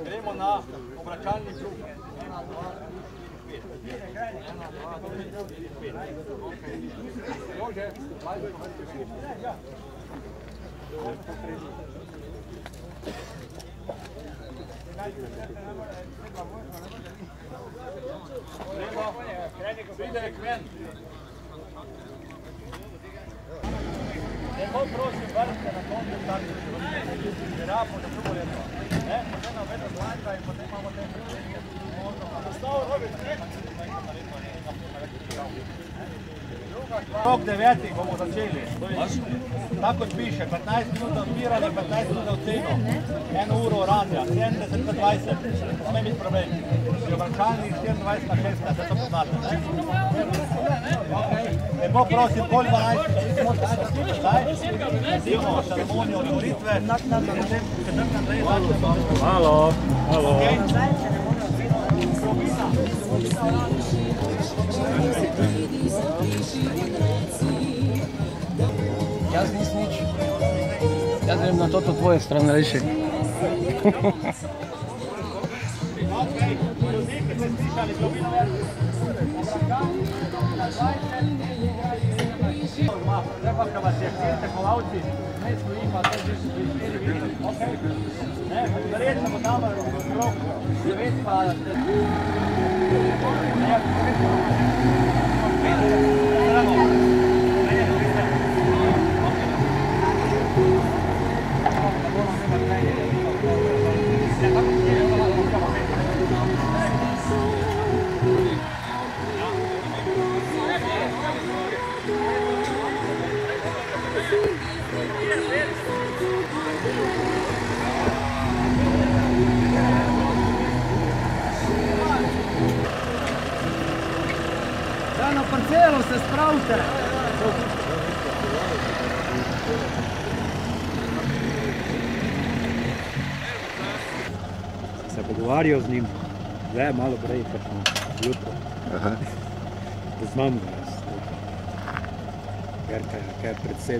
Gremo na obračalni krug. Jože, Friderek ven. Lepo prosim, vrste na koncu tako, da rabo na drugo leto. Potem na vedno zlajka in potem imamo te pripravljanje. Postav robi, Rok 9 bomo začeli. Tako kot piše, 15 minut odpiranje, 15 minut oceno. 1 uro radija, 70 na 20. Sme biti problem. Pri obračalni 24 na 16, se to poznate. Lepo prosim, pol 12. Zdaj, ceremonijo otvoritve. Halo, halo. Jaz nisem nič. Jaz grem na to tvoje stran reši. Treba, kad vas je htjete kolavci, ne stoji pa to že verjetno bo tamo rok 9 pa Na parcelo se spravite. Se pogovarjal z njim, zdaj malo prej, jutro. Da znam ga jaz. Ker je predvsem